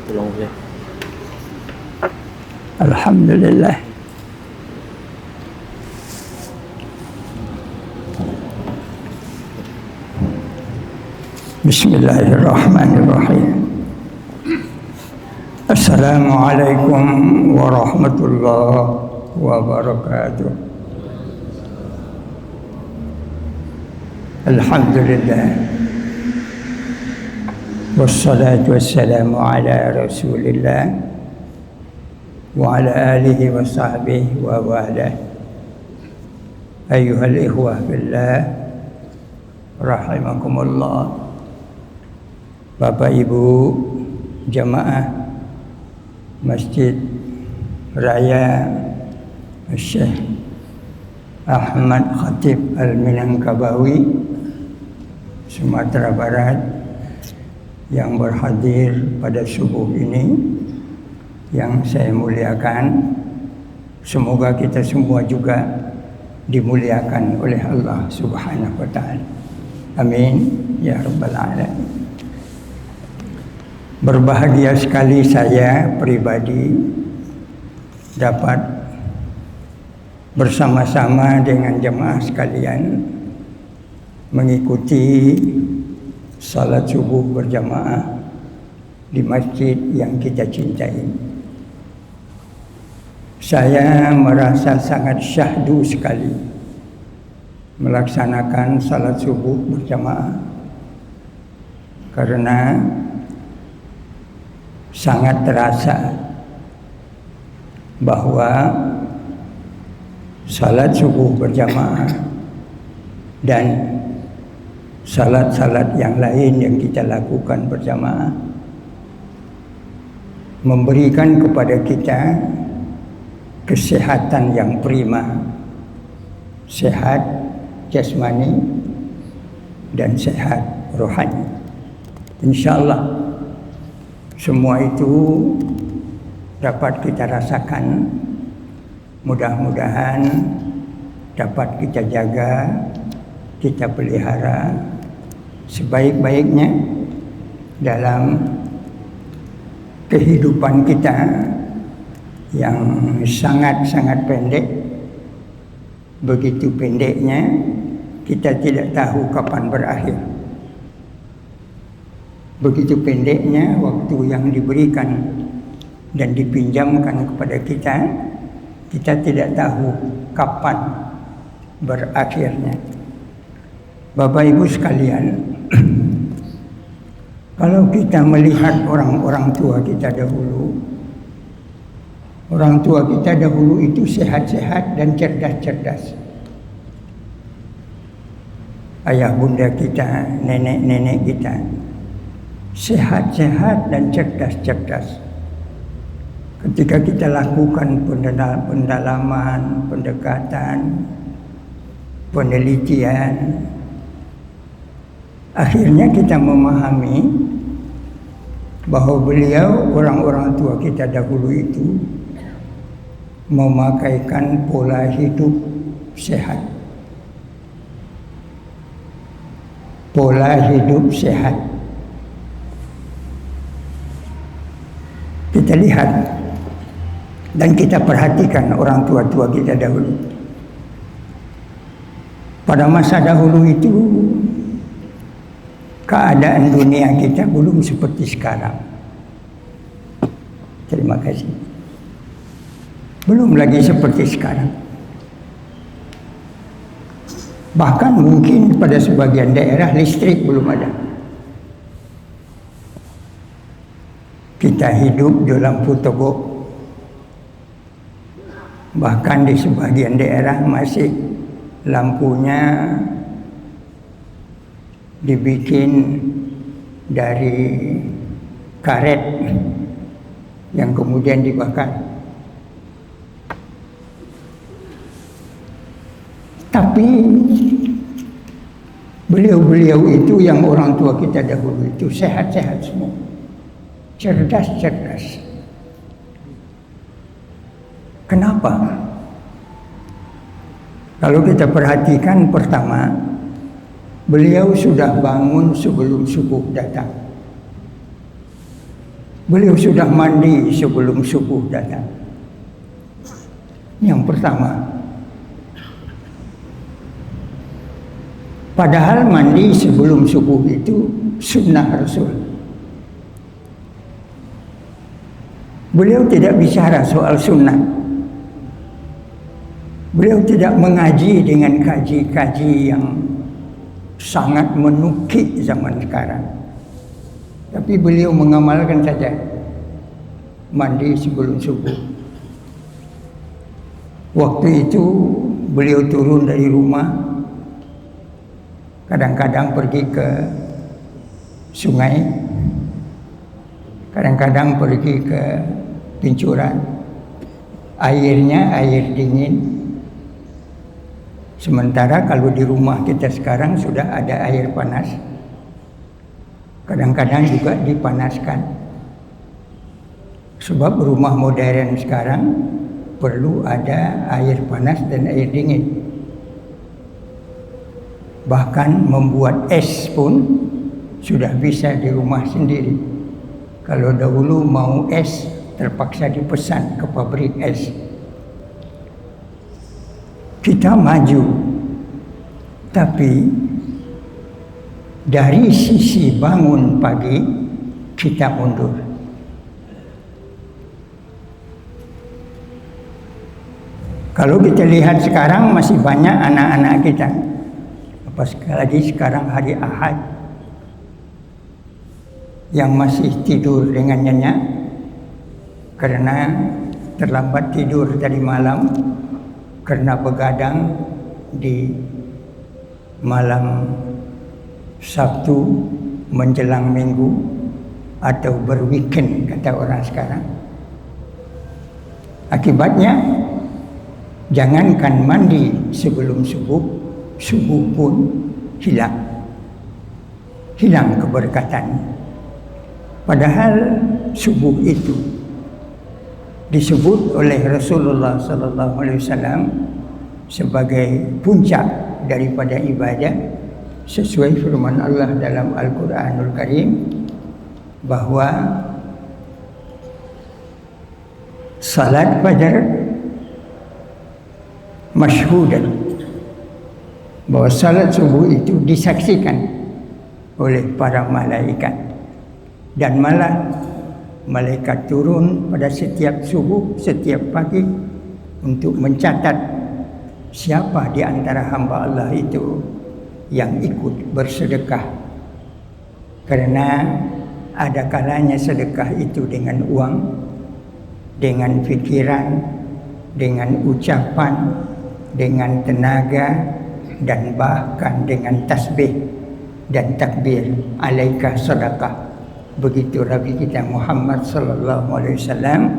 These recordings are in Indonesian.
Tolong saya. Alhamdulillah. Bismillahirrahmanirrahim. Assalamualaikum warahmatullahi wabarakatuh. Alhamdulillah. Wassalatu wassalamu ala Rasulillah wa ala alihi wa sahbihi wa walah. Ayyuhal ikhwah billah, rahimakumullah. Bapak Ibu jamaah Masjid Raya Syekh Ahmad Khatib Al-Minangkabawi Sumatera Barat yang berhadir pada subuh ini, yang saya muliakan. Semoga kita semua juga dimuliakan oleh Allah Subhanahu wa ta'ala. Amin ya rabbal alamin. Berbahagia sekali saya pribadi dapat bersama-sama dengan jemaah sekalian mengikuti salat subuh berjamaah di masjid yang kita cintai. Saya merasa sangat syahdu sekali melaksanakan salat subuh berjamaah karena sangat terasa bahwa salat subuh berjamaah dan salat-salat yang lain yang kita lakukan berjamaah memberikan kepada kita kesehatan yang prima, sehat jasmani dan sehat rohani. Insyaallah semua itu dapat kita rasakan. Mudah-mudahan dapat kita jaga, kita pelihara sebaik-baiknya dalam kehidupan kita yang sangat-sangat pendek. Begitu pendeknya, kita tidak tahu kapan berakhir. Begitu pendeknya waktu yang diberikan dan dipinjamkan kepada kita, kita tidak tahu kapan berakhirnya. Bapak Ibu sekalian, kalau kita melihat orang-orang tua kita dahulu, orang tua kita dahulu itu sehat-sehat dan cerdas-cerdas. Ayah bunda kita, nenek-nenek kita sehat-sehat dan cerdas-cerdas. Ketika kita lakukan pendalaman, pendekatan, penelitian, akhirnya kita memahami bahwa beliau, orang-orang tua kita dahulu itu memakaikan pola hidup sehat. Pola hidup sehat. Kita lihat dan kita perhatikan orang tua-tua kita dahulu. Pada masa dahulu itu keadaan dunia kita belum seperti sekarang. Terima kasih. Belum lagi seperti sekarang. Bahkan mungkin pada sebagian daerah listrik belum ada. Kita hidup di lampu togok. Bahkan di sebagian daerah masih lampunya dibikin dari karet yang kemudian dibakar. Tapi beliau-beliau itu yang orang tua kita dahulu itu sehat-sehat semua. Cerdas-cerdas. Kenapa? Kalau kita perhatikan, pertama, beliau sudah bangun sebelum subuh datang. Beliau sudah mandi sebelum subuh datang. Yang pertama. Padahal mandi sebelum subuh itu sunnah Rasul. Beliau tidak bicara soal sunnah. Beliau tidak mengaji dengan kaji-kaji yang sangat menukik zaman sekarang. Tapi beliau mengamalkan saja mandi sebelum subuh. Waktu itu beliau turun dari rumah, kadang-kadang pergi ke sungai, kadang-kadang pergi ke pincuran. Airnya air dingin. Sementara kalau di rumah kita sekarang sudah ada air panas. Kadang-kadang juga dipanaskan. Sebab rumah modern sekarang perlu ada air panas dan air dingin. Bahkan membuat es pun sudah bisa di rumah sendiri. Kalau dahulu mau es terpaksa dipesan ke pabrik es. Kita maju, tapi dari sisi bangun pagi kita mundur. Kalau kita lihat sekarang masih banyak anak-anak kita, apa sekali lagi sekarang hari Ahad, yang masih tidur dengan nyenyak karena terlambat tidur tadi malam, karena begadang di malam Sabtu menjelang Minggu atau berweekend kata orang sekarang. Akibatnya jangankan mandi sebelum subuh, subuh pun hilang keberkatannya. Padahal subuh itu disebut oleh Rasulullah SAW sebagai puncak daripada ibadah, sesuai firman Allah dalam Al-Quranul Karim bahwa salat fajar masyhudan, bahwa salat subuh itu disaksikan oleh para malaikat, dan malah malaikat turun pada setiap subuh, setiap pagi untuk mencatat siapa di antara hamba Allah itu yang ikut bersedekah. Karena ada kalanya sedekah itu dengan uang, dengan fikiran, dengan ucapan, dengan tenaga, dan bahkan dengan tasbih dan takbir. Alaika sedekah. Begitu Nabi kita Muhammad sallallahu alaihi wasallam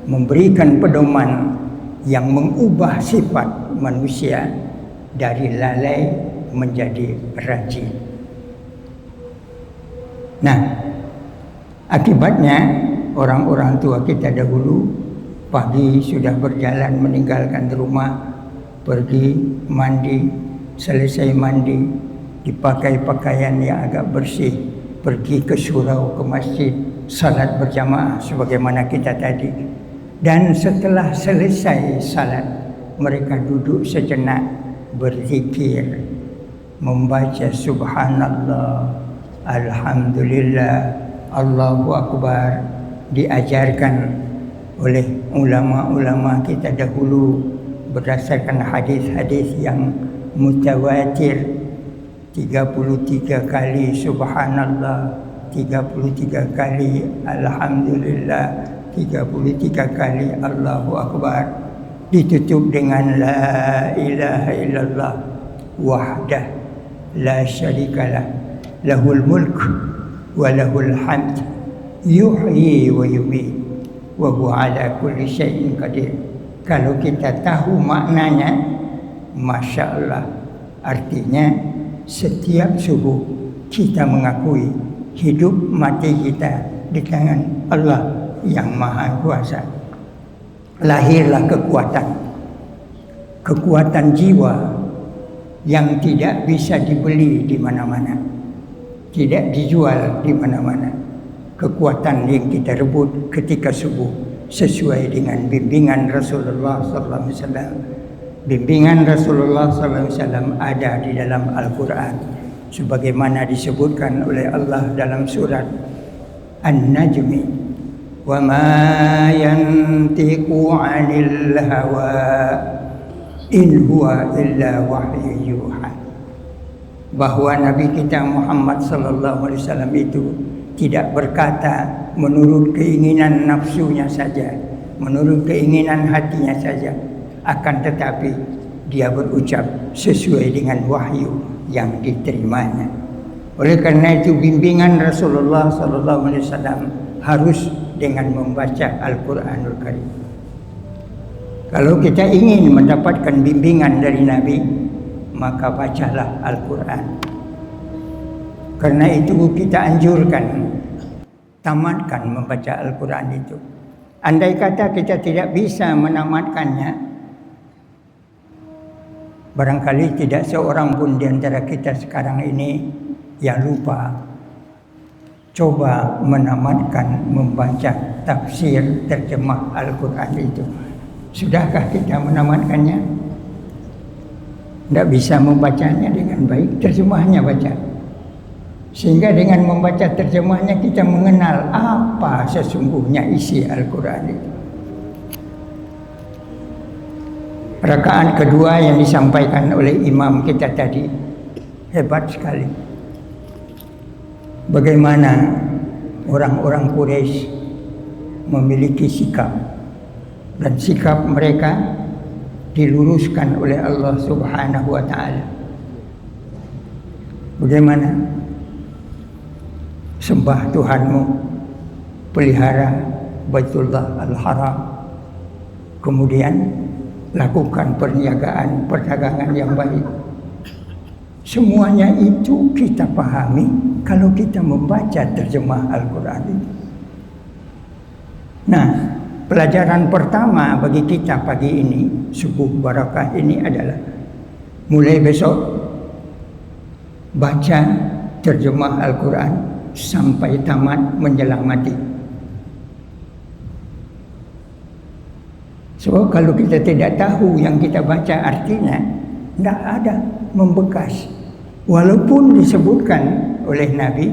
memberikan pedoman yang mengubah sifat manusia dari lalai menjadi rajin. Nah, akibatnya orang-orang tua kita dahulu pagi sudah berjalan meninggalkan rumah, pergi mandi, selesai mandi dipakai pakaian yang agak bersih, pergi ke surau, ke masjid, salat berjamaah sebagaimana kita tadi. Dan setelah selesai salat, mereka duduk sejenak berzikir, membaca subhanallah, alhamdulillah, Allahu akbar. Diajarkan oleh ulama-ulama kita dahulu berdasarkan hadis-hadis yang mutawatir. 33 kali subhanallah, 33 kali alhamdulillah, 33 kali Allahu akbar, ditutup dengan la ilaha illallah wahdah la syarikalah, lahul mulk wa lahul hamd, yuhyi wa yumiit wa huwa ala kulli syai'in qadir. Kalau kita tahu maknanya, masya Allah, artinya setiap subuh kita mengakui hidup mati kita di tangan Allah yang Maha Kuasa. Lahirlah kekuatan jiwa yang tidak bisa dibeli di mana-mana, tidak dijual di mana-mana. kekuatan yang kita rebut ketika subuh sesuai dengan bimbingan Rasulullah SAW. Bimbingan Rasulullah SAW ada di dalam Al-Quran, sebagaimana disebutkan oleh Allah dalam surat An-Najmi, wa ma yantiqu 'anil hawa in huwa illa wahyu yuha. Bahwa Nabi kita Muhammad sallallahu alaihi wasallam itu tidak berkata menurut keinginan nafsunya saja, menurut keinginan hatinya saja, akan tetapi dia berucap sesuai dengan wahyu yang diterimanya. Oleh karena itu bimbingan Rasulullah sallallahu alaihi wasallam harus dengan membaca Al-Qur'anul Karim. Kalau kita ingin mendapatkan bimbingan dari Nabi, maka bacalah Al-Quran. Karena itu kita anjurkan, tamatkan membaca Al-Quran itu. Andai kata kita tidak bisa menamatkannya, barangkali tidak seorang pun di antara kita sekarang ini yang lupa. Coba menamatkan membaca tafsir terjemah Al-Quran itu. Sudahkah kita menamatkannya? Tidak bisa membacanya dengan baik, terjemahnya baca. Sehingga dengan membaca terjemahnya kita mengenal apa sesungguhnya isi Al-Quran itu. Rakaat kedua yang disampaikan oleh imam kita tadi hebat sekali. Bagaimana orang-orang Quraisy memiliki sikap, dan sikap mereka diluruskan oleh Allah Subhanahu wa Ta'ala. Bagaimana? Sembah Tuhanmu, pelihara Baitullah Al-Haram, kemudian lakukan perniagaan, perdagangan yang baik. Semuanya itu kita pahami kalau kita membaca terjemah Al-Quran itu. Nah, pelajaran pertama bagi kita pagi ini, subuh barakah ini adalah mulai besok baca terjemah Al-Quran sampai tamat menjelang mati. Sebab kalau kita tidak tahu yang kita baca artinya, tidak ada membekas. Walaupun disebutkan oleh Nabi,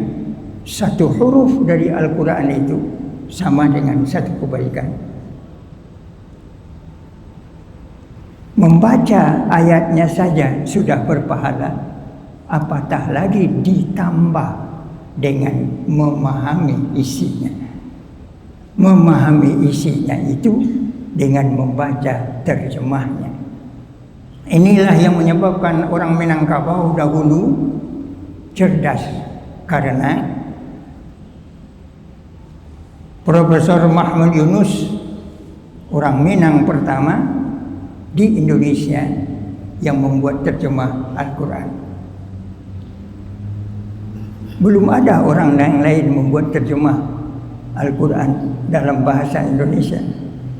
satu huruf dari Al-Quran itu sama dengan satu kebaikan. Membaca ayatnya saja sudah berpahala, apatah lagi ditambah dengan memahami isinya. Memahami isinya itu dengan membaca terjemahnya. Inilah yang menyebabkan orang Minangkabau dahulu cerdas, karena Profesor Mahmud Yunus, orang Minang pertama di Indonesia yang membuat terjemah Al-Quran. Belum ada orang yang lain membuat terjemah Al-Quran dalam bahasa Indonesia.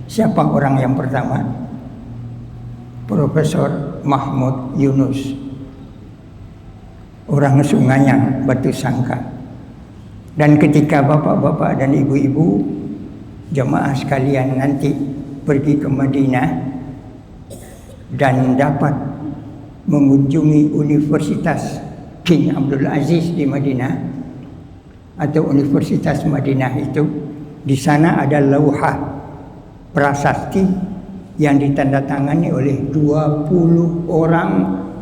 Siapa orang yang pertama? Profesor Mahmud Yunus, orang Sungayang, Batu Sangka. Dan ketika bapak-bapak dan ibu-ibu jemaah sekalian nanti pergi ke Madinah dan dapat mengunjungi Universitas King Abdul Aziz di Madinah atau Universitas Madinah itu, di sana ada lauhah prasasti yang ditandatangani oleh 20 orang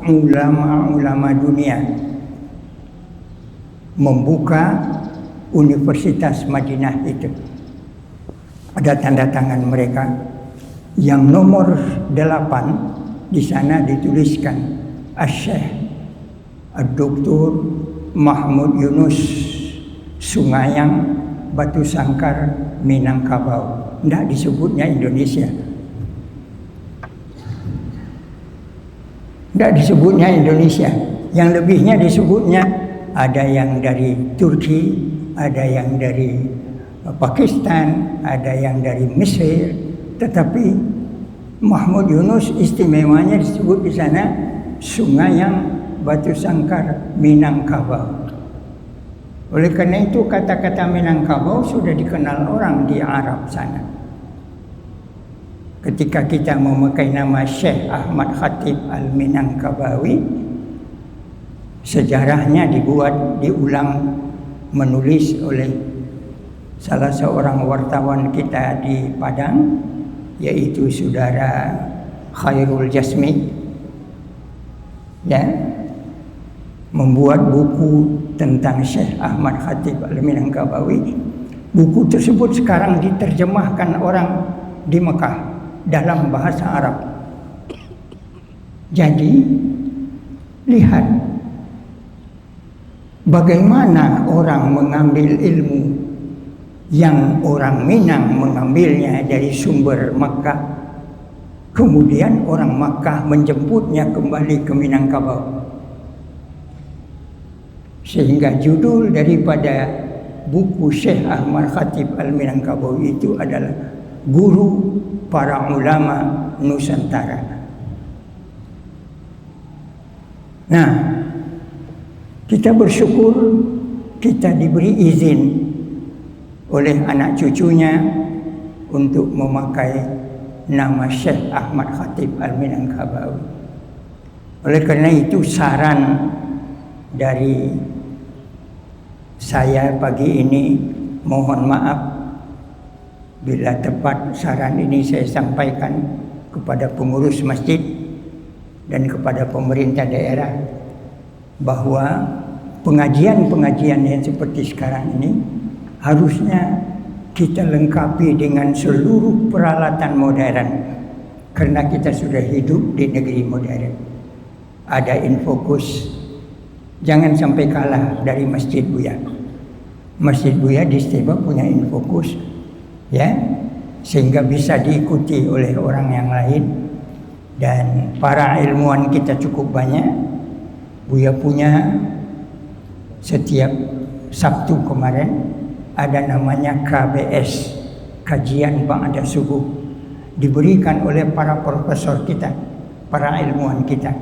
ulama-ulama dunia membuka Universitas Madinah itu. Ada tanda tangan mereka. Yang nomor 8 di sana dituliskan Asy-Syaikh Dr. Mahmud Yunus, Sungayang, Batu Sangkar, Minangkabau. Tidak disebutnya Indonesia. Tidak disebutnya Indonesia. Yang lebihnya disebutnya ada yang dari Turki, ada yang dari Pakistan, ada yang dari Mesir. Tetapi Mahmud Yunus istimewanya disebut di sana Sungayang, Batu Sangkar, Minangkabau. Oleh karena itu kata-kata Minangkabau sudah dikenal orang di Arab sana. Ketika kita memakai nama Syekh Ahmad Khatib Al-Minangkabawi, sejarahnya diulang menulis oleh salah seorang wartawan kita di Padang, yaitu saudara Khairul Jasmi, ya, membuat buku tentang Syekh Ahmad Khatib Al-Minangkabawi. Buku tersebut sekarang diterjemahkan orang di Mekah dalam bahasa Arab. Jadi lihat bagaimana orang mengambil ilmu yang orang Minang mengambilnya dari sumber Makkah, kemudian orang Makkah menjemputnya kembali ke Minangkabau. Sehingga judul daripada buku Syekh Ahmad Khatib Al-Minangkabau itu adalah Guru Para Ulama Nusantara. Nah, kita bersyukur kita diberi izin oleh anak cucunya untuk memakai nama Syekh Ahmad Khatib Al-Minangkabawi. Oleh karena itu saran dari saya pagi ini, mohon maaf bila tepat saran ini saya sampaikan kepada pengurus masjid dan kepada pemerintah daerah, bahwa pengajian-pengajian yang seperti sekarang ini harusnya kita lengkapi dengan seluruh peralatan modern, karena kita sudah hidup di negeri modern. Ada infokus, jangan sampai kalah dari Masjid Buya. Masjid Buya di Steba punya infokus, ya, sehingga bisa diikuti oleh orang yang lain. Dan para ilmuwan kita cukup banyak. Buya punya setiap Sabtu kemarin ada namanya KBS, kajian ba'da subuh, diberikan oleh para profesor kita, para ilmuwan kita.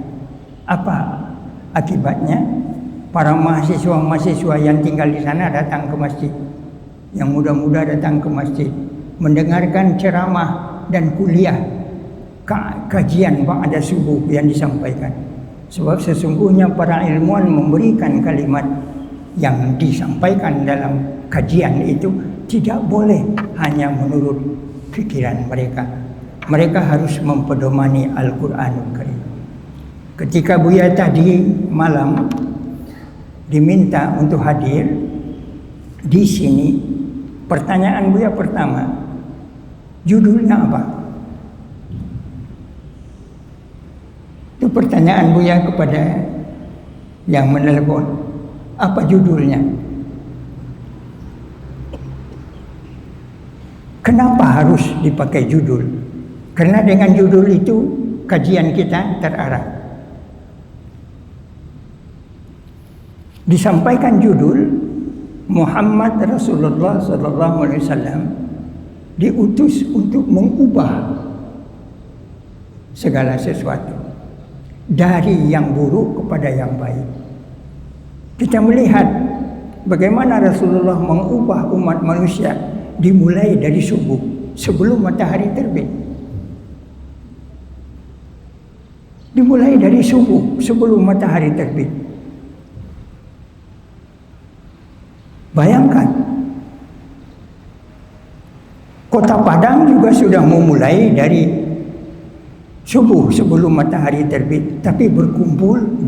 Apa akibatnya? Para mahasiswa-mahasiswa yang tinggal di sana datang ke masjid, yang muda-muda datang ke masjid, mendengarkan ceramah dan kuliah kajian ba'da subuh yang disampaikan. Sebab sesungguhnya para ilmuwan memberikan kalimat yang disampaikan dalam kajian itu tidak boleh hanya menurut pikiran mereka. Mereka harus mempedomani Al-Quranul Karim. Ketika Buya tadi malam diminta untuk hadir di sini, pertanyaan Buya pertama, judulnya apa? Itu pertanyaan Buya kepada yang menelepon. Apa judulnya? Kenapa harus dipakai judul? Karena dengan judul itu kajian kita terarah. Disampaikan judul Muhammad Rasulullah SAW diutus untuk mengubah segala sesuatu dari yang buruk kepada yang baik. Kita melihat bagaimana Rasulullah mengubah umat manusia dimulai dari subuh sebelum matahari terbit. Dimulai dari subuh sebelum matahari terbit. Bayangkan, Kota Padang juga sudah memulai dari subuh sebelum matahari terbit, tapi berkumpul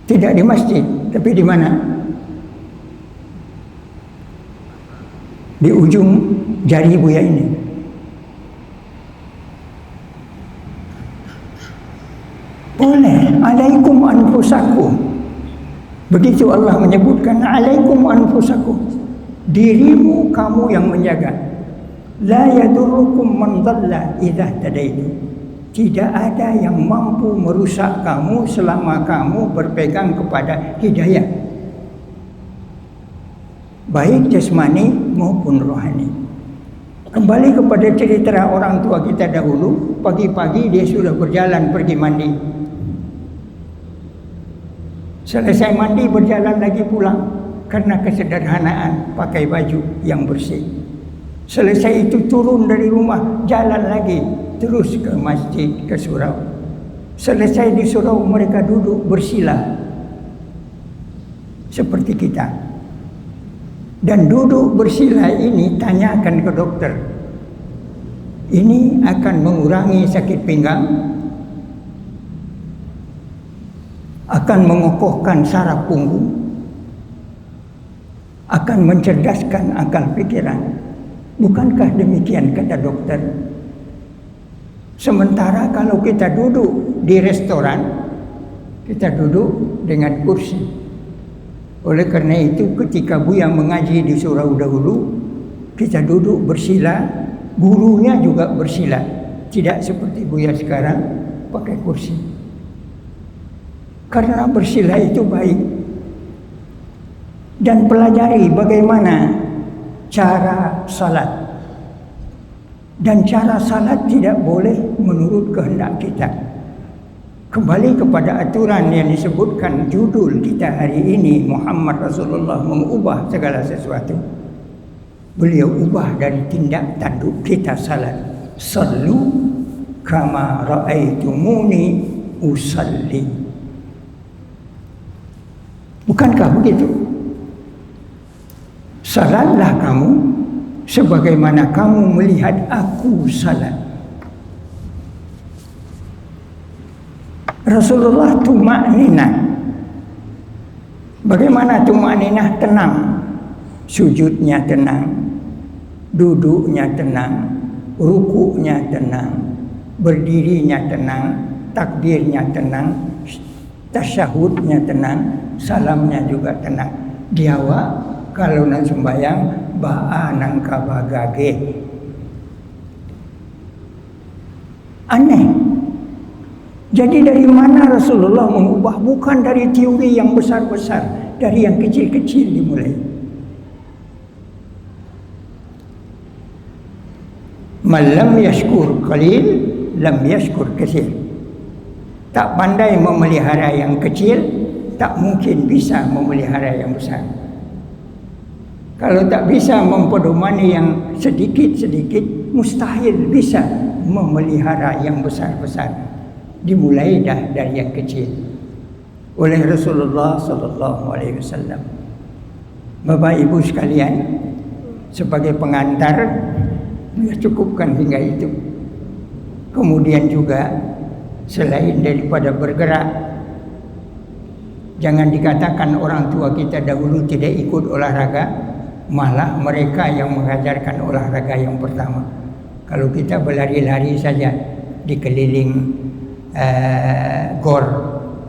tidak di masjid, tapi di mana? Di ujung jari Buya ini. Boleh, alaikum anfusakum. Begitu Allah menyebutkan alaikum anfusakum, dirimu kamu yang menjaga. La yadurrukum man dhalla idza tadaitu. Tidak ada yang mampu merusak kamu selama kamu berpegang kepada hidayah, baik jasmani maupun rohani. Kembali kepada cerita orang tua kita dahulu, pagi-pagi dia sudah berjalan pergi mandi. Selesai mandi berjalan lagi pulang karena kesederhanaan pakai baju yang bersih. Selesai itu turun dari rumah, jalan lagi terus ke masjid, ke surau. Selesai di surau mereka duduk bersila seperti kita. Dan duduk bersila ini tanyakan ke dokter, ini akan mengurangi sakit pinggang, akan mengokohkan saraf punggung, akan mencerdaskan akal pikiran. Bukankah demikian kata dokter? Sementara kalau kita duduk di restoran, kita duduk dengan kursi. Oleh karena itu ketika Buya mengaji di surau dahulu, kita duduk bersila, gurunya juga bersila. Tidak seperti Buya sekarang pakai kursi. Karena bersila itu baik. Dan pelajari bagaimana cara salat. Dan cara salat tidak boleh menurut kehendak kita. Kembali kepada aturan yang disebutkan judul kita hari ini, Muhammad Rasulullah mengubah segala sesuatu. Beliau ubah dari tindak tanduk kita salat. Sallu kama ra'aitumuni usalli. Bukankah begitu? Salatlah kamu sebagaimana kamu melihat aku salat. Rasulullah tuma'ninah. Bagaimana tuma'ninah? Tenang. Sujudnya tenang, duduknya tenang, rukuknya tenang, berdirinya tenang, takbirnya tenang, tasyahudnya tenang, salamnya juga tenang. Diawa kalau nak sembahyang ba'a nang kabagage. Aneh. Jadi dari mana Rasulullah mengubah? Bukan dari teori yang besar-besar, dari yang kecil-kecil dimulai. Man lam yashkur qalil, lam yashkur katsir. Tak pandai memelihara yang kecil, tak mungkin bisa memelihara yang besar. Kalau tak bisa mempedomani yang sedikit-sedikit, mustahil bisa memelihara yang besar-besar. Dimulai dah dari yang kecil oleh Rasulullah sallallahu alaihi wasallam. Bapak Ibu sekalian, sebagai pengantar dia cukupkan hingga itu. Kemudian juga selain daripada bergerak, jangan dikatakan orang tua kita dahulu tidak ikut olahraga, malah mereka yang mengajarkan olahraga yang pertama. Kalau kita berlari-lari saja di keliling gor,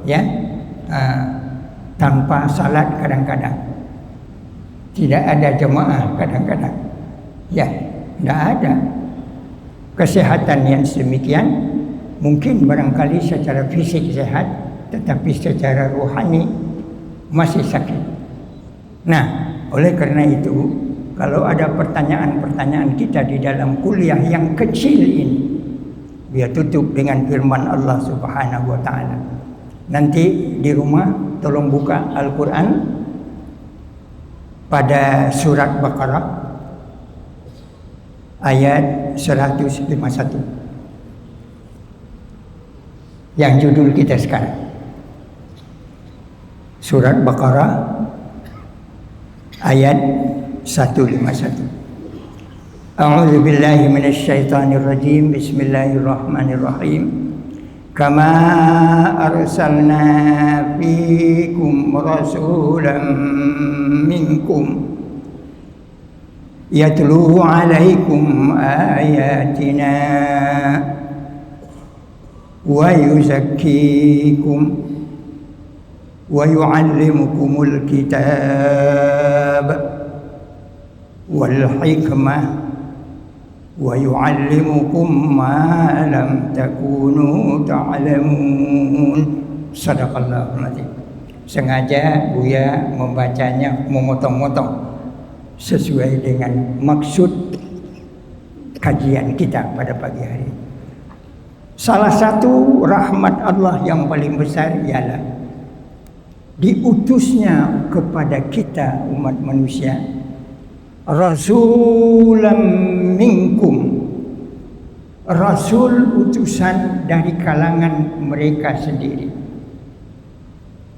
ya, tanpa salat kadang-kadang, tidak ada jemaah kadang-kadang, ya, tidak ada kesehatan yang sedemikian. Mungkin barangkali secara fisik sehat, tetapi secara rohani masih sakit. Nah, oleh karena itu, kalau ada pertanyaan-pertanyaan kita di dalam kuliah yang kecil ini, biar tutup dengan firman Allah Subhanahu wa taala. Nanti di rumah tolong buka Al-Qur'an pada surat Baqarah ayat 151. Yang judul kita sekarang. Surat Baqarah ayat 151. A'udzu billahi minasyaitonir rajim. Bismillahirrahmanirrahim. Kama arsalna fiikum rasulan minkum yatlu 'alaikum ayatina wa yuzakkikum wa yu'allimukumul kitab wal hikmah wa yu'allimukum ma lam takunu ta'lamun. Sadaqallahul azim. Sengaja Buya membacanya memotong-motong sesuai dengan maksud kajian kita pada pagi hari. Salah satu rahmat Allah yang paling besar ialah diutusnya kepada kita umat manusia rasulam minkum, rasul utusan dari kalangan mereka sendiri.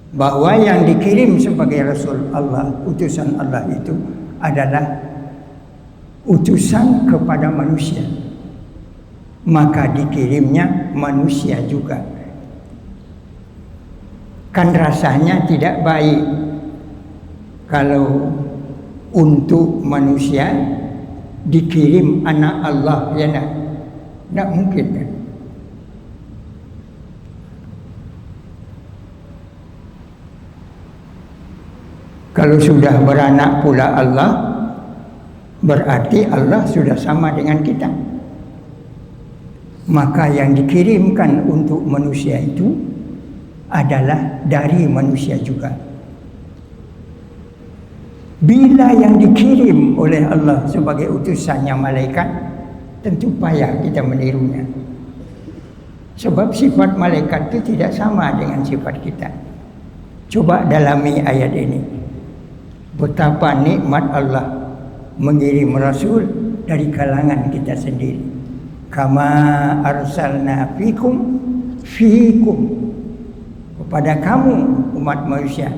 Bahwa yang dikirim sebagai rasul Allah, utusan Allah itu adalah utusan kepada manusia, maka dikirimnya manusia juga. Kan rasanya tidak baik kalau untuk manusia dikirim anak Allah, ya nak? Tak mungkin kan? Kalau sudah beranak pula Allah, berarti Allah sudah sama dengan kita. Maka yang dikirimkan untuk manusia itu adalah dari manusia juga. Bila yang dikirim oleh Allah sebagai utusannya malaikat, tentu payah kita menirunya. Sebab sifat malaikat itu tidak sama dengan sifat kita. Coba dalami ayat ini. Betapa nikmat Allah mengirim rasul dari kalangan kita sendiri. Kama arsalna fikum kepada kamu umat manusia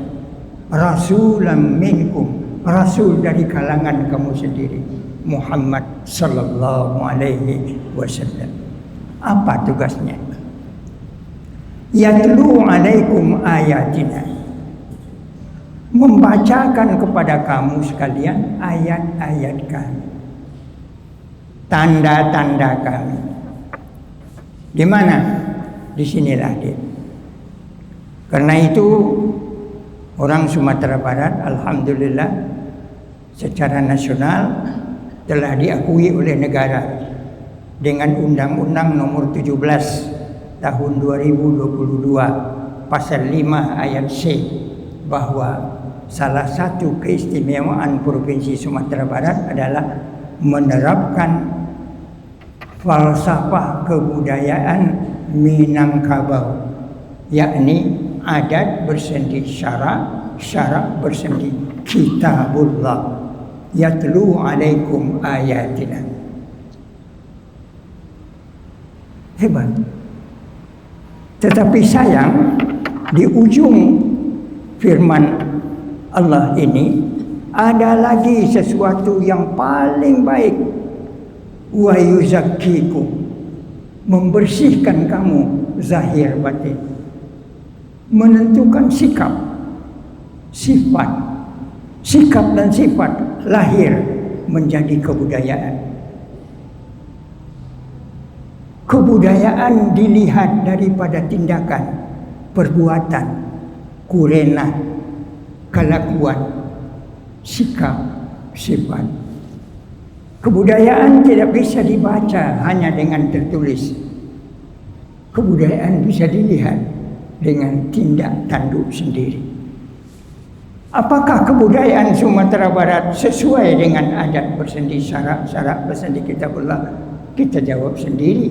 rasulan minkum, rasul dari kalangan kamu sendiri, Muhammad sallallahu alaihi wasallam. Apa tugasnya? Yatlu alaikum ayatina, membacakan kepada kamu sekalian ayat-ayat kami, tanda-tanda kami. Di mana? Di sinilah dia. Karena itu orang Sumatera Barat alhamdulillah secara nasional telah diakui oleh negara dengan Undang-Undang Nomor 17 Tahun 2022 Pasal 5 Ayat C, bahwa salah satu keistimewaan Provinsi Sumatera Barat adalah menerapkan falsafah kebudayaan Minangkabau, yakni adat bersendi syarak, syarak bersendi kitabullah. Yatlu alaikum ayatina. Hebat. Tetapi sayang, di ujung firman Allah ini ada lagi sesuatu yang paling baik. Wa yuzakkikum, membersihkan kamu zahir batin, menentukan sikap, sifat, sikap dan sifat lahir menjadi kebudayaan. Kebudayaan dilihat daripada tindakan, perbuatan, kurenah, kelakuan, sikap, sifat. Kebudayaan tidak bisa dibaca hanya dengan tertulis. Kebudayaan bisa dilihat dengan tindak tanduk sendiri. Apakah kebudayaan Sumatera Barat sesuai dengan adat bersendi syarak bersendi kitabullah? Kita jawab sendiri.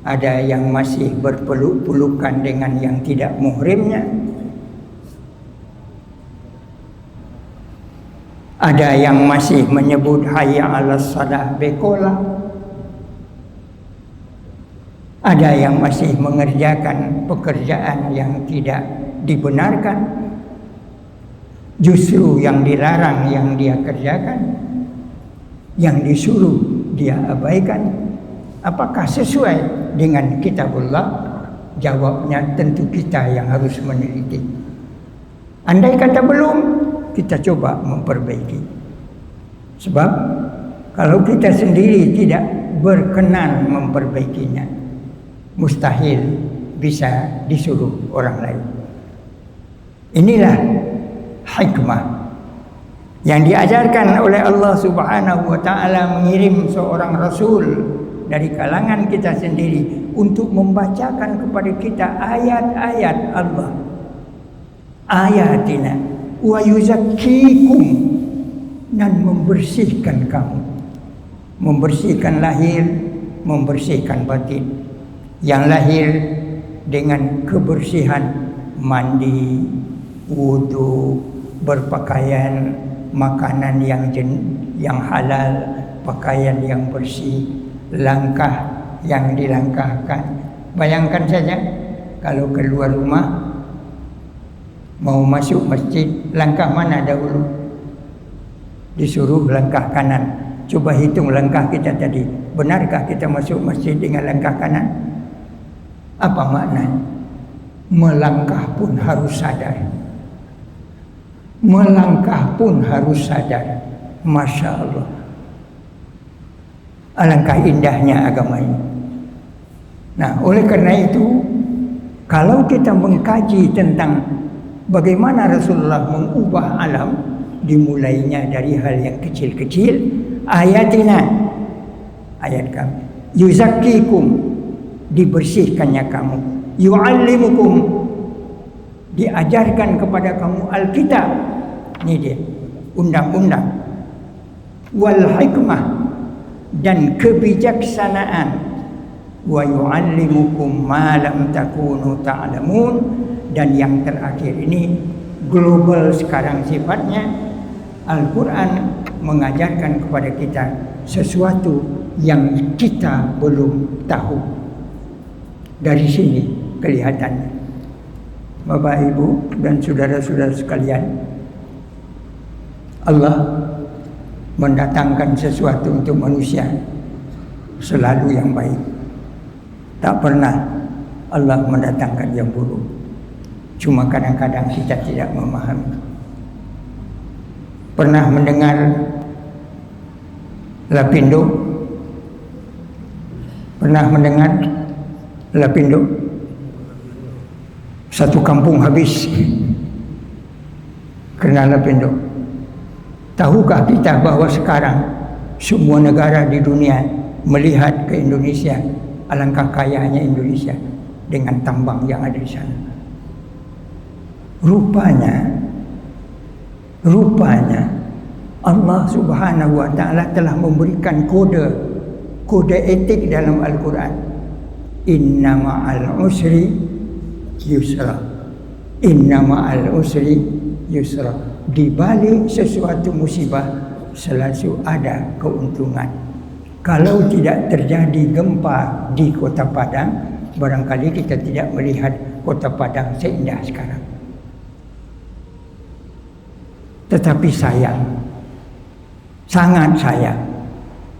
Ada yang masih berpeluk-pelukan dengan yang tidak muhrimnya. Ada yang masih menyebut hayya 'alas shalah bekola. Ada yang masih mengerjakan pekerjaan yang tidak dibenarkan. Justru yang dilarang yang dia kerjakan, yang disuruh dia abaikan. Apakah sesuai dengan kitabullah? Jawabnya tentu kita yang harus meneliti. Andai kata belum, kita coba memperbaiki. Sebab kalau kita sendiri tidak berkenan memperbaikinya, mustahil bisa disuruh orang lain. Inilah hikmah yang diajarkan oleh Allah Subhanahu wa taala, mengirim seorang rasul dari kalangan kita sendiri untuk membacakan kepada kita ayat-ayat Allah. Ayatina wa yuzakkikum, dan membersihkan kamu, membersihkan lahir, membersihkan batin. Yang lahir dengan kebersihan mandi, wudu, berpakaian, makanan yang halal, pakaian yang bersih, langkah yang dilangkahkan. Bayangkan saja kalau keluar rumah mau masuk masjid, langkah mana dahulu? Disuruh langkah kanan. Coba hitung langkah kita tadi. Benarkah kita masuk masjid dengan langkah kanan? Apa maknanya? Melangkah pun harus sadar. Melangkah pun harus sadar. Masya Allah. Alangkah indahnya agama ini. Nah, oleh karena itu, kalau kita mengkaji tentang bagaimana Rasulullah mengubah alam, dimulainya dari hal yang kecil-kecil, ayatina, ayat kami, yuzakkikum, dibersihkannya kamu, yu'allimukum, diajarkan kepada kamu Alkitab, ini dia, undang-undang, wal hikmah, dan kebijaksanaan, wa yu'allimukum ma lam takunu ta'lamun, dan yang terakhir ini global sekarang sifatnya, Al-Quran mengajarkan kepada kita sesuatu yang kita belum tahu. Dari sini kelihatannya, Bapak Ibu dan saudara-saudara sekalian, Allah mendatangkan sesuatu untuk manusia selalu yang baik. Tak pernah Allah mendatangkan yang buruk. Cuma kadang-kadang kita tidak memahami. Pernah mendengar Lapindo? Pernah mendengar Lapindo? Satu kampung habis karena Lapindo. Tahukah kita bahwa sekarang semua negara di dunia melihat ke Indonesia, alangkah kayanya Indonesia dengan tambang yang ada di sana. Rupanya Allah Subhanahu wa taala telah memberikan kode etik dalam Al-Quran. Inna ma'al usri yusra. Inna ma'al usri yusra. Di balik sesuatu musibah selalu ada keuntungan. Kalau tidak terjadi gempa di Kota Padang, barangkali kita tidak melihat Kota Padang seindah sekarang. Tetapi sayang, sangat sayang,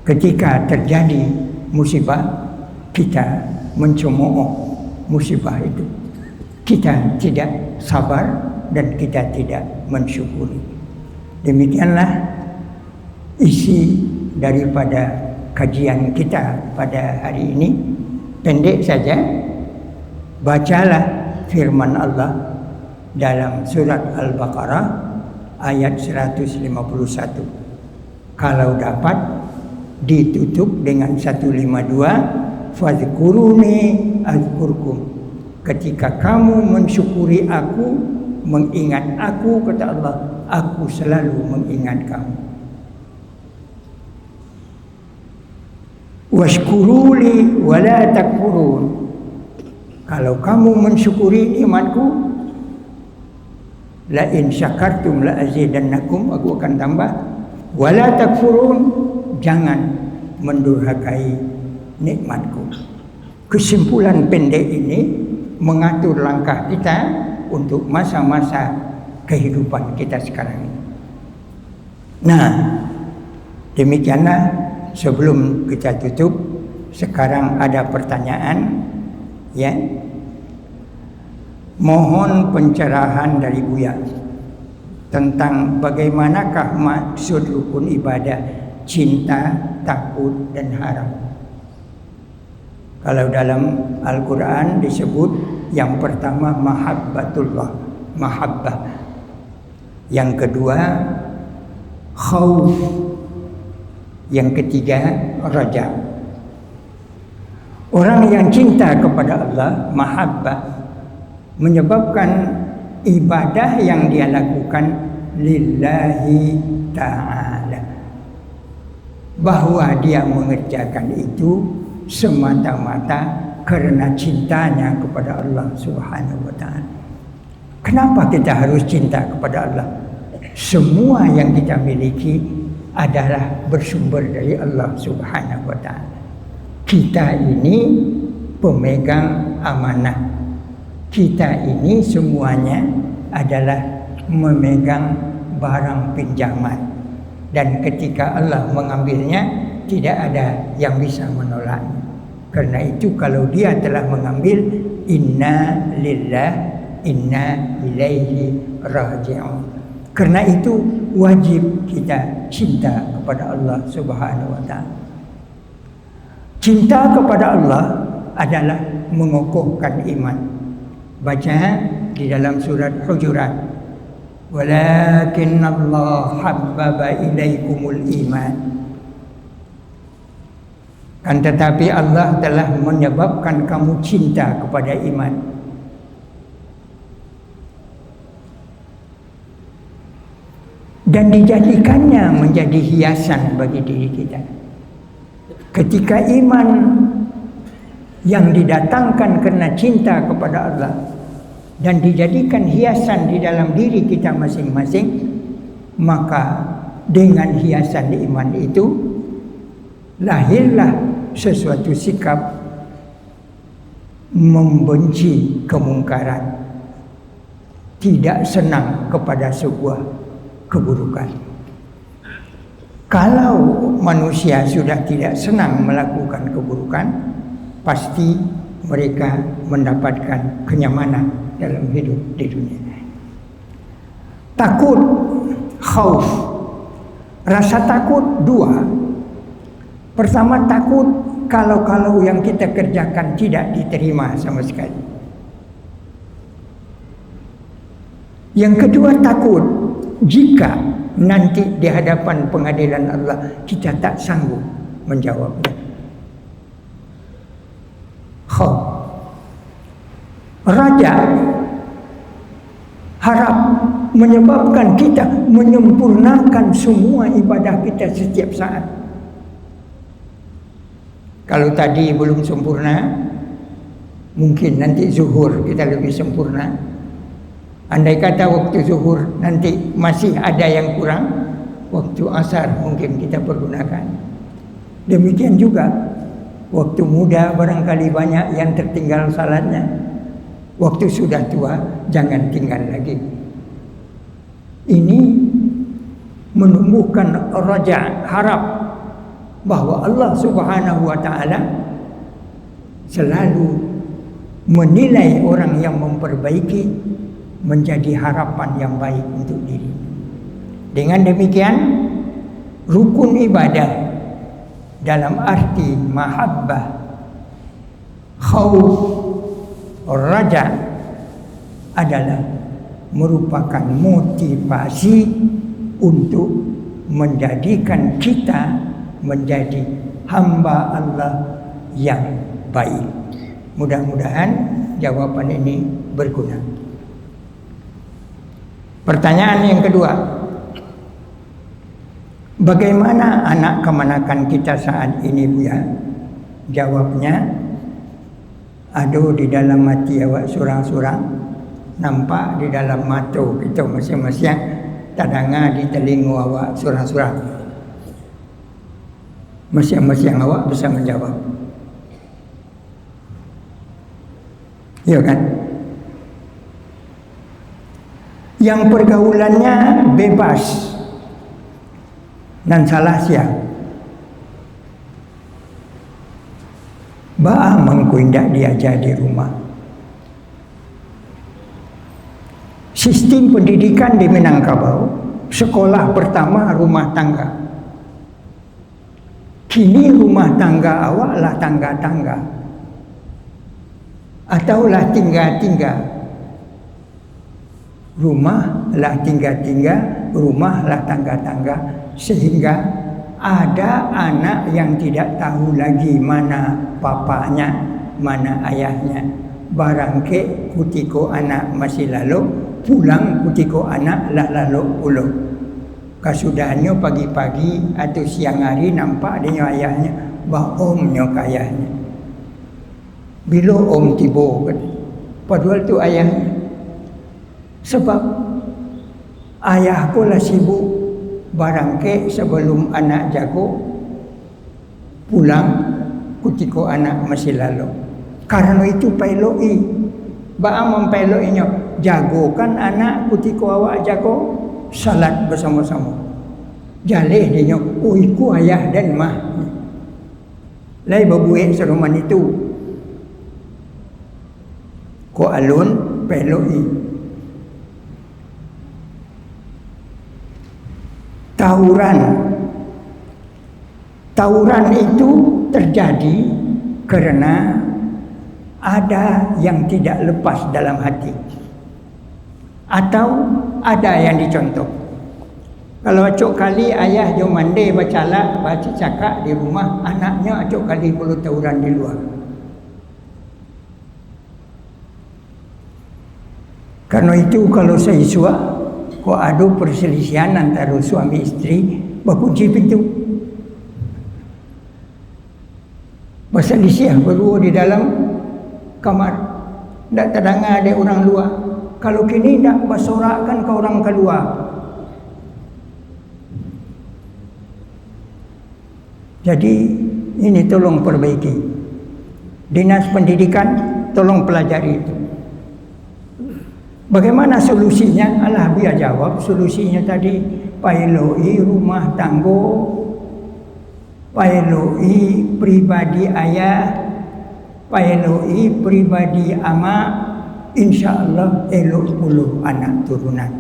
ketika terjadi musibah, kita mencemooh musibah itu. Kita tidak sabar dan kita tidak mensyukuri. Demikianlah isi daripada kajian kita pada hari ini. Pendek saja, bacalah firman Allah dalam surat Al-Baqarah ayat 151. Kalau dapat ditutup dengan 152, fadhkuruni azkurkum. Ketika kamu mensyukuri aku, mengingat aku, kata Allah, aku selalu mengingat kamu. Washkuruli wala takfurun. Kalau kamu mensyukuri nikmatku, la in syakartum la azidannakum, aku akan tambah. Wala takfurun, jangan mendurhakai nikmatku. Kesimpulan pendek ini mengatur langkah kita untuk masa-masa kehidupan kita sekarang ini. Nah, demikianlah sebelum kita tutup. Sekarang ada pertanyaan, ya. Mohon pencerahan dari Buya tentang bagaimanakah maksud rukun ibadah cinta, takut, dan harap. Kalau dalam Al-Quran disebut yang pertama mahabbatullah, mahabbah. Yang kedua khauf. Yang ketiga raja. Orang yang cinta kepada Allah, mahabbah, menyebabkan ibadah yang dia lakukan lillahi ta'ala, bahwa dia mengerjakan itu semata-mata karena cintanya kepada Allah Subhanahu wa ta'ala. Kenapa kita harus cinta kepada Allah? Semua yang kita miliki adalah bersumber dari Allah Subhanahu wa ta'ala. Kita ini pemegang amanah. Kita ini semuanya adalah memegang barang pinjaman. Dan ketika Allah mengambilnya, tidak ada yang bisa menolaknya. Karena itu kalau dia telah mengambil, inna lillah inna ilaihi raji'un. Karena itu wajib kita cinta kepada Allah Subhanahu wa ta'ala. Cinta kepada Allah adalah mengokohkan iman. Baca di dalam surat Hujurat, walakin Allah habbaba ilaikumul iman. Kan tetapi Allah telah menyebabkan kamu cinta kepada iman. Dan dijadikannya menjadi hiasan bagi diri kita. Ketika iman yang didatangkan karena cinta kepada Allah dan dijadikan hiasan di dalam diri kita masing-masing, maka dengan hiasan iman itu lahirlah sesuatu sikap membenci kemungkaran, tidak senang kepada sebuah keburukan. Kalau manusia sudah tidak senang melakukan keburukan, pasti mereka mendapatkan kenyamanan dalam hidup di dunia. Takut, khauf. Rasa takut dua. Pertama, takut kalau yang kita kerjakan tidak diterima sama sekali. Yang kedua, takut jika nanti di hadapan pengadilan Allah kita tak sanggup menjawabnya. Khauf. Raja harap menyebabkan kita menyempurnakan semua ibadah kita setiap saat. Kalau tadi belum sempurna, mungkin nanti zuhur kita lebih sempurna. Andai kata waktu zuhur nanti masih ada yang kurang, waktu asar mungkin kita pergunakan. Demikian juga waktu muda barangkali banyak yang tertinggal salatnya. Waktu sudah tua jangan tinggal lagi. Ini menumbuhkan raja, harap bahwa Allah Subhanahu wa ta'ala selalu menilai orang yang memperbaiki menjadi harapan yang baik untuk diri. Dengan demikian, rukun ibadah dalam arti mahabbah, khauf, raja adalah merupakan motivasi untuk menjadikan kita menjadi hamba Allah yang baik. Mudah-mudahan jawaban ini berguna. Pertanyaan yang kedua, bagaimana anak kemanakan kita saat ini, Buya? Jawabnya, aduh di dalam hati awak surang-surang, nampak di dalam mata kita masing-masing, tadanga di telinga awak surang-surang. Masing-masing awak bisa menjawab. Ya kan? Yang pergaulannya bebas dan salah siap. Bah mengkuindak diajar di rumah. Sistem pendidikan di Minangkabau, sekolah pertama rumah tangga. Kini rumah tangga awaklah tangga-tangga. Ataulah tinggal-tinggal. Rumahlah tinggal-tinggal, rumahlah tangga-tangga. Sehingga ada anak yang tidak tahu lagi mana papanya, mana ayahnya. Barangke kutiko anak masih lalu, pulang kutiko anak lah lalu pulang. Kasudahnya pagi-pagi atau siang hari nampak dia ayahnya, bah omnya ke ayahnya. Bila om tiba, padahal tu ayahnya. Sebab ayahku lah sibuk barangke sebelum anak jago pulang ketika anak masih lalu. Karena itu pailoi, baam mempailoinya, jagokan anak ketika awak jago salat bersama-sama. Jalih dia, iku ayah dan mah. Lai babuik seruman itu. Ko alun pailoi. Tawuran itu terjadi karena ada yang tidak lepas dalam hati atau ada yang dicontoh. Kalau acuk kali ayah jo mandi baca cakap di rumah, anaknya acuk kali perlu tawuran di luar. Karena itu kalau saya suak, kok ada perselisihan antara suami istri, berkunci pintu. Berselisih berdua di dalam kamar. Tak terdengar ada orang luar. Kalau kini tak bersorakkan ke orang keluar. Jadi ini tolong perbaiki. Dinas Pendidikan tolong pelajari itu. Bagaimana solusinya? Alah biar jawab solusinya tadi. Pailoi rumah tangga, pailoi pribadi ayah, pailoi pribadi ama, insya-Allah elok puluh anak turunan.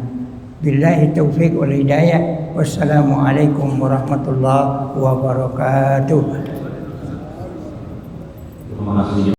Billahi taufiq wal hidayah. Wassalamualaikum warahmatullahi wabarakatuh. Terima kasih.